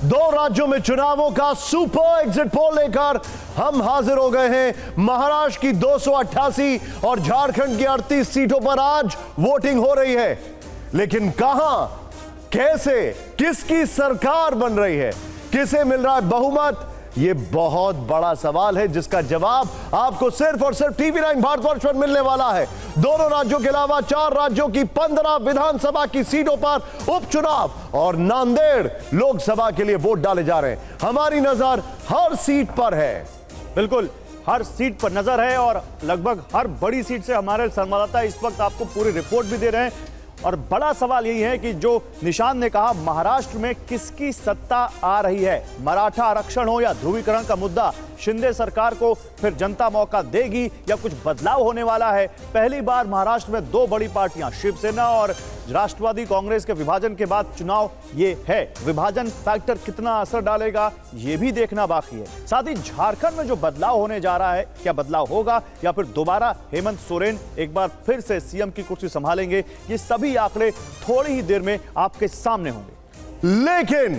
दो राज्यों में चुनावों का सुपर एग्जिट पोल लेकर हम हाजिर हो गए हैं। महाराष्ट्र की 288 और झारखंड की 38 सीटों पर आज वोटिंग हो रही है, लेकिन कहां, कैसे, किसकी सरकार बन रही है, किसे मिल रहा है बहुमत, यह बहुत बड़ा सवाल है जिसका जवाब आपको सिर्फ और सिर्फ टीवी9 भारतवर्ष पर मिलने वाला है। दोनों राज्यों के अलावा 4 राज्यों की 15 विधानसभा की सीटों पर उपचुनाव और नांदेड़ लोकसभा के लिए वोट डाले जा रहे हैं। हमारी नजर हर सीट पर है। बिल्कुल, हर सीट पर नजर है और लगभग हर बड़ी सीट से हमारे संवाददाता इस वक्त आपको पूरी रिपोर्ट भी दे रहे हैं। और बड़ा सवाल यही है कि जो निशांत ने कहा, महाराष्ट्र में किसकी सत्ता आ रही है। मराठा आरक्षण हो या ध्रुवीकरण का मुद्दा, शिंदे सरकार को फिर जनता मौका देगी या कुछ बदलाव होने वाला है। पहली बार महाराष्ट्र में 2 बड़ी पार्टियां, शिवसेना और राष्ट्रवादी कांग्रेस के विभाजन के बाद चुनाव ये है। विभाजन फैक्टर कितना असर डालेगा ये भी देखना बाकी है। साथ ही झारखंड में जो बदलाव होने जा रहा है, क्या बदलाव होगा या फिर दोबारा हेमंत सोरेन एक बार फिर से सीएम की कुर्सी संभालेंगे, ये सभी आंकड़े थोड़ी ही देर में आपके सामने होंगे। लेकिन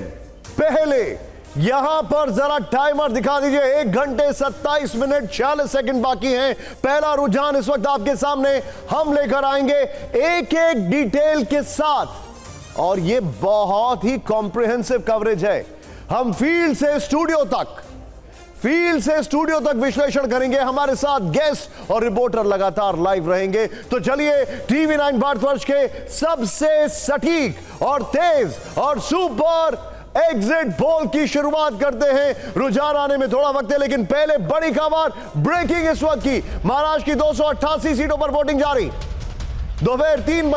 पहले यहां पर जरा टाइमर दिखा दीजिए। 1 घंटे 27 मिनट 46 सेकंड बाकी हैं। पहला रुझान इस वक्त आपके सामने हम लेकर आएंगे एक एक डिटेल के साथ, और यह बहुत ही कॉम्प्रिहेंसिव कवरेज है। हम फील्ड से स्टूडियो तक विश्लेषण करेंगे। हमारे साथ गेस्ट और रिपोर्टर लगातार लाइव रहेंगे। तो चलिए टीवी9 भारतवर्ष के सबसे सटीक और तेज और सुपर एग्जिट पोल की शुरुआत करते हैं। रुझान आने में थोड़ा वक्त है, लेकिन पहले बड़ी खबर, ब्रेकिंग इस वक्त की। महाराष्ट्र की 288 सीटों पर वोटिंग जारी। दोपहर 3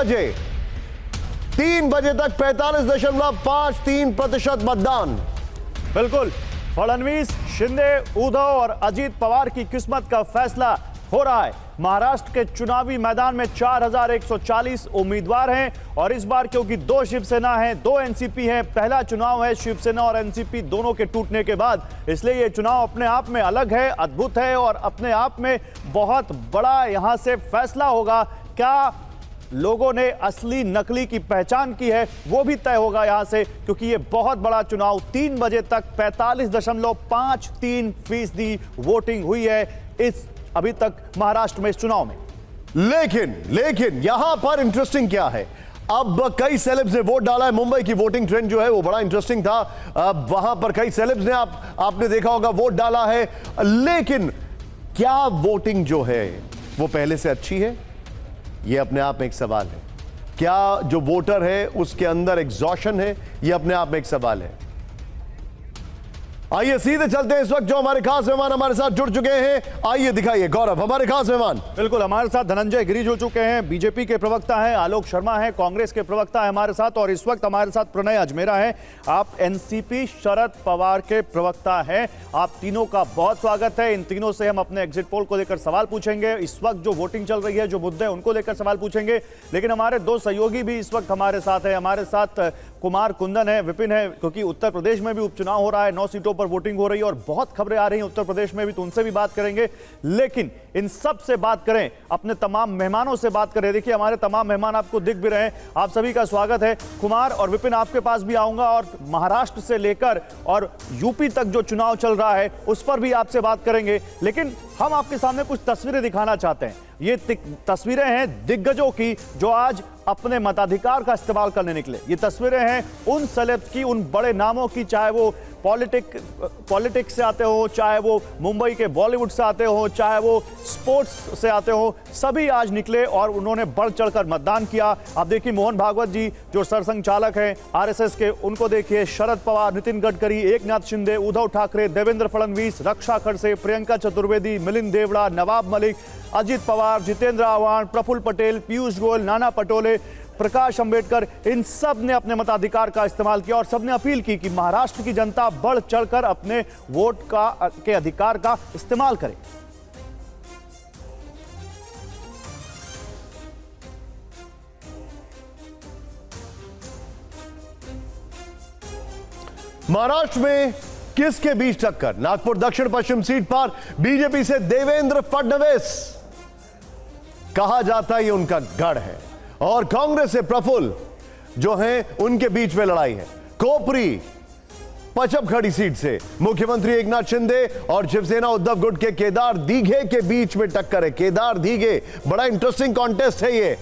बजे तक 45.53% मतदान। बिल्कुल, फडणवीस, शिंदे, उद्धव और अजीत पवार की किस्मत का फैसला हो रहा है। महाराष्ट्र के चुनावी मैदान में 4140 उम्मीदवार हैं और इस बार क्योंकि 2 शिवसेना हैं, 2 एनसीपी हैं, पहला चुनाव है शिवसेना और एनसीपी दोनों के टूटने के बाद, इसलिए यह चुनाव अपने आप में अलग है, अद्भुत है और अपने आप में बहुत बड़ा यहां से फैसला होगा। क्या लोगों ने असली नकली की पहचान की है वो भी तय होगा यहां से, क्योंकि ये बहुत बड़ा चुनाव। 3 बजे तक 45.53% वोटिंग हुई है इस अभी तक महाराष्ट्र में इस चुनाव में। लेकिन यहां पर इंटरेस्टिंग क्या है, अब कई सेलेब्स ने वोट डाला है। मुंबई की वोटिंग ट्रेंड जो है वो बड़ा इंटरेस्टिंग था। अब वहां पर कई सेलेब्स ने आपने देखा होगा वोट डाला है, लेकिन क्या वोटिंग जो है वो पहले से अच्छी है, ये अपने आप में एक सवाल है। क्या जो वोटर है उसके अंदर एग्जॉशन है, ये अपने आप में एक सवाल है। आइए सीधे चलते हैं। इस वक्त जो हमारे खास मेहमान हमारे साथ जुड़ चुके हैं, आइए दिखाइए गौरव हमारे खास मेहमान। बिल्कुल, हमारे साथ धनंजय गिरी जुड़ चुके हैं, बीजेपी के प्रवक्ता हैं। आलोक शर्मा है, कांग्रेस के प्रवक्ता है हमारे साथ। और इस वक्त हमारे साथ प्रणय अजमेरा है, आप एनसीपी शरद पवार के प्रवक्ता हैं। आप तीनों का बहुत स्वागत है। इन तीनों से हम अपने एग्जिट पोल को लेकर सवाल पूछेंगे। इस वक्त जो वोटिंग चल रही है, जो मुद्दे उनको लेकर सवाल पूछेंगे। लेकिन हमारे 2 सहयोगी भी इस वक्त हमारे साथ है। हमारे साथ कुमार कुंदन है, विपिन है, क्योंकि उत्तर प्रदेश में भी उपचुनाव हो रहा है, 9 सीटों पर वोटिंग हो रही है और बहुत खबरें आ रही हैं उत्तर प्रदेश में भी, तो उनसे भी बात करेंगे। लेकिन इन सब से बात करें, अपने तमाम मेहमानों से बात करें। देखिए हमारे तमाम मेहमान आपको दिख भी रहे हैं, आप सभी का स्वागत है। कुमार और विपिन, आपके पास भी आऊंगा और महाराष्ट्र से लेकर और यूपी तक जो चुनाव चल रहा है उस पर भी आपसे बात करेंगे। लेकिन हम आपके सामने कुछ तस्वीरें दिखाना चाहते हैं। ये तस्वीरें हैं दिग्गजों की जो आज अपने मताधिकार का इस्तेमाल करने निकले। ये तस्वीरें हैं उन सेलेब्स की, उन बड़े नामों की, चाहे वो पॉलिटिक्स से आते हो, चाहे वो मुंबई के बॉलीवुड से आते हो, चाहे वो स्पोर्ट्स से आते हो, सभी आज निकले और उन्होंने बढ़ चढ़कर मतदान किया। आप देखिए मोहन भागवत जी जो सरसंघ चालक हैं आरएसएस के, उनको देखिए, शरद पवार, नितिन गडकरी, एकनाथ शिंदे, उद्धव ठाकरे, देवेंद्र फडणवीस, रक्षा खड़से, प्रियंका चतुर्वेदी, मिलिंद देवड़ा, नवाब मलिक, अजित पवार, जितेंद्र आव्हाड, प्रफुल्ल पटेल, पीयूष गोयल, नाना पटोले, प्रकाश अंबेडकर, इन सब ने अपने मताधिकार का इस्तेमाल किया और सबने अपील की कि महाराष्ट्र की जनता बढ़ चढ़कर अपने वोट के अधिकार का इस्तेमाल करे। महाराष्ट्र में किसके बीच टक्कर? नागपुर दक्षिण पश्चिम सीट पर बीजेपी से देवेंद्र फडणवीस, कहा जाता है ये उनका गढ़ है, और कांग्रेस से प्रफुल्ल जो हैं उनके बीच में लड़ाई है। कोपरी पचमखड़ी सीट से मुख्यमंत्री एकनाथ शिंदे और शिवसेना उद्धव गुट के केदार दीघे के बीच में टक्कर है। केदार दीघे बड़ा इंटरेस्टिंग कॉन्टेस्ट है ये।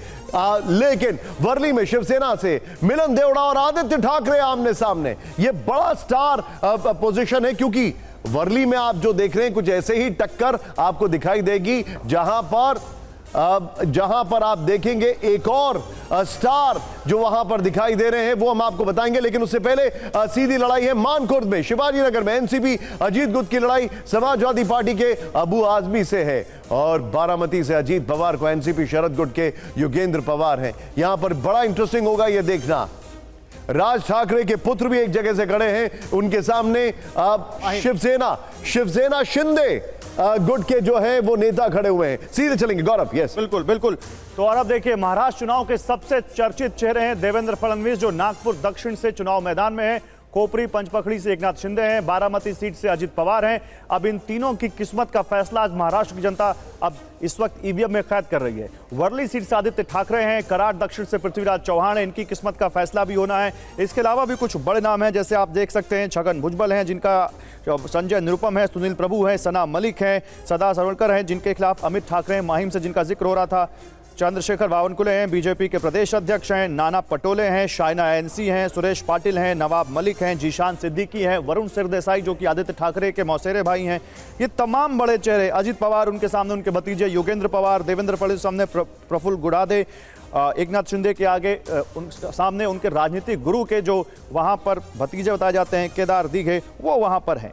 लेकिन वर्ली में शिवसेना से मिलन देवड़ा और आदित्य ठाकरे आमने सामने। ये बड़ा स्टार पोजीशन है, क्योंकि वर्ली में आप जो देख रहे हैं कुछ ऐसे ही टक्कर आपको दिखाई देगी, जहां पर आप देखेंगे एक और स्टार जो वहां पर दिखाई दे रहे हैं वो हम आपको बताएंगे। लेकिन उससे पहले सीधी लड़ाई है मानखुर्द में, शिवाजी नगर में। एनसीपी अजीत गुट की लड़ाई समाजवादी पार्टी के अबू आजमी से है और बारामती से अजीत पवार को एनसीपी शरद गुट के योगेंद्र पवार हैं। यहां पर बड़ा इंटरेस्टिंग होगा ये देखना। राज ठाकरे के पुत्र भी एक जगह से खड़े हैं, उनके सामने शिवसेना शिंदे गुट के जो है वो नेता खड़े हुए हैं। सीधे चलेंगे गौरव। यस, बिल्कुल बिल्कुल। तो और अब देखिए, महाराष्ट्र चुनाव के सबसे चर्चित चेहरे हैं देवेंद्र फडणवीस, जो नागपुर दक्षिण से चुनाव मैदान में है। खोपरी पंचपखड़ी से एकनाथ शिंदे हैं, बारामती सीट से अजित पवार हैं। अब इन तीनों की किस्मत का फैसला आज महाराष्ट्र की जनता अब इस वक्त ईवीएम में कैद कर रही है। वर्ली सीट से आदित्य ठाकरे हैं, कराड़ दक्षिण से पृथ्वीराज चौहान है, इनकी किस्मत का फैसला भी होना है। इसके अलावा भी कुछ बड़े नाम हैं, जैसे आप देख सकते हैं छगन भुजबल हैं, जिनका संजय निरुपम है, सुनील प्रभु है, सना मलिक हैं, सदा सरवणकर हैं, जिनके खिलाफ अमित ठाकरे हैं, माहिम से जिनका जिक्र हो रहा था, चंद्रशेखर बावनकुले हैं, बीजेपी के प्रदेश अध्यक्ष हैं, नाना पटोले हैं, शाइना एनसी हैं, सुरेश पाटिल हैं, नवाब मलिक हैं, जीशान सिद्दीकी हैं, वरुण सिरदेसाई जो कि आदित्य ठाकरे के मौसेरे भाई हैं। ये तमाम बड़े चेहरे, अजित पवार, उनके सामने उनके भतीजे योगेंद्र पवार, देवेंद्र फडणवीस सामने प्रफुल्ल गुडादे, एकनाथ शिंदे के आगे सामने उनके राजनीतिक गुरु के जो वहाँ पर भतीजे बताए जाते हैं केदार दीघे, वो वहाँ पर हैं।